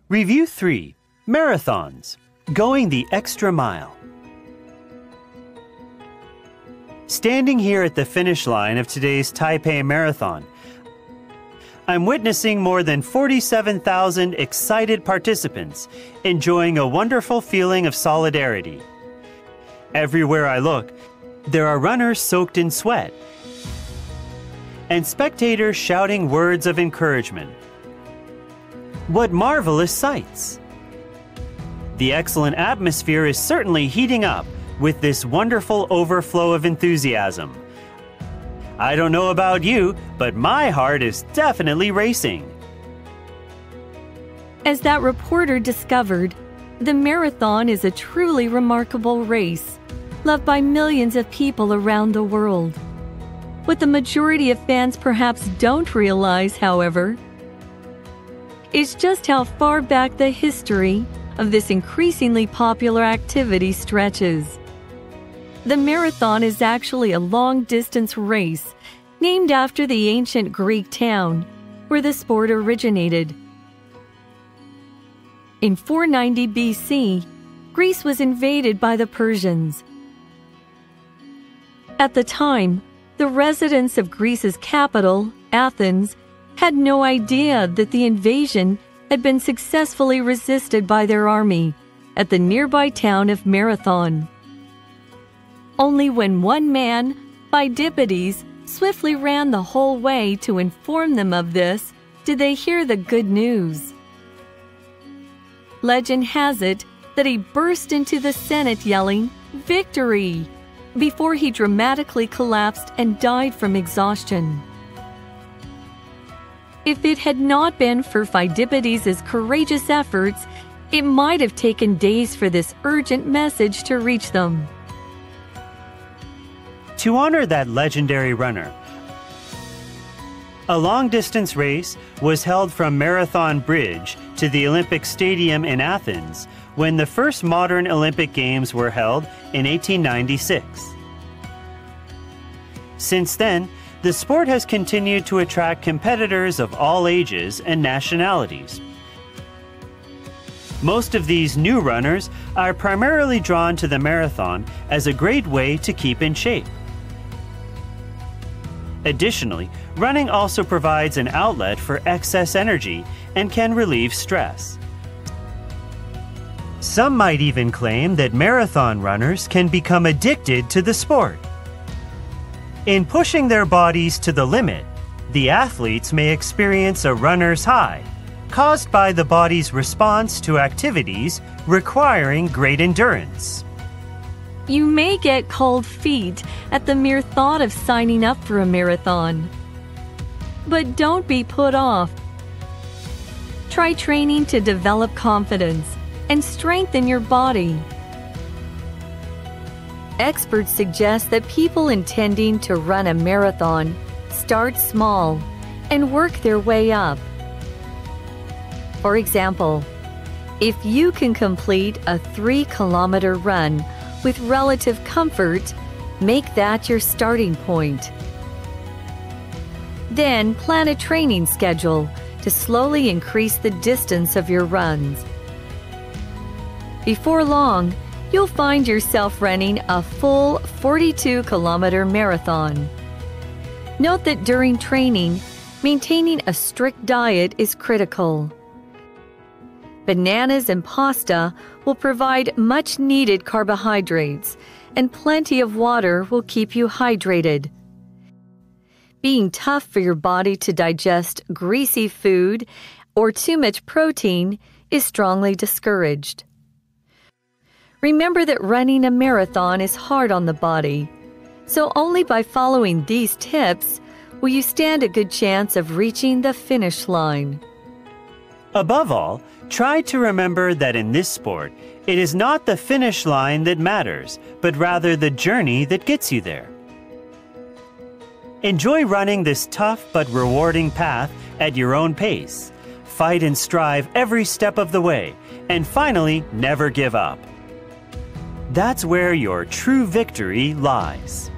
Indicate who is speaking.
Speaker 1: Review 3. Marathons. Going the extra mile. Standing here at the finish line of today's Taipei Marathon, I'm witnessing more than 47,000 excited participants enjoying a wonderful feeling of solidarity. Everywhere I look, there are runners soaked in sweat and spectators shouting words of encouragement. What marvelous sights! The excellent atmosphere is certainly heating up with this wonderful overflow of enthusiasm. I don't know about you, but my heart is definitely racing.
Speaker 2: As that reporter discovered, the marathon is a truly remarkable race, loved by millions of people around the world. What the majority of fans perhaps don't realize, however, is just how far back the history of this increasingly popular activity stretches. The marathon is actually a long-distance race named after the ancient Greek town where the sport originated. In 490 BC, Greece was invaded by the Persians. At the time, the residents of Greece's capital, Athens, had no idea that the invasion had been successfully resisted by their army at the nearby town of Marathon. Only when one man, Pheidippides, swiftly ran the whole way to inform them of this did they hear the good news. Legend has it that he burst into the Senate yelling, "Victory!" before he dramatically collapsed and died from exhaustion. If it had not been for Pheidippides' courageous efforts, it might have taken days for this urgent message to reach them.
Speaker 1: To honor that legendary runner, a long-distance race was held from Marathon Bridge to the Olympic Stadium in Athens when the first modern Olympic Games were held in 1896. Since then, the sport has continued to attract competitors of all ages and nationalities. Most of these new runners are primarily drawn to the marathon as a great way to keep in shape. Additionally, running also provides an outlet for excess energy and can relieve stress. Some might even claim that marathon runners can become addicted to the sport. In pushing their bodies to the limit, the athletes may experience a runner's high, caused by the body's response to activities requiring great endurance.
Speaker 2: You may get cold feet at the mere thought of signing up for a marathon. But don't be put off. Try training to develop confidence and strengthen your body. Experts suggest that people intending to run a marathon start small and work their way up. For example, if you can complete a 3-kilometer run with relative comfort, make that your starting point. Then plan a training schedule to slowly increase the distance of your runs. Before long, you'll find yourself running a full 42-kilometer marathon. Note that during training, maintaining a strict diet is critical. Bananas and pasta will provide much-needed carbohydrates, and plenty of water will keep you hydrated. Being tough for your body to digest greasy food or too much protein is strongly discouraged. Remember that running a marathon is hard on the body, so only by following these tips will you stand a good chance of reaching the finish line.
Speaker 1: Above all, try to remember that in this sport, it is not the finish line that matters, but rather the journey that gets you there. Enjoy running this tough but rewarding path at your own pace. Fight and strive every step of the way, and finally, never give up. That's where your true victory lies.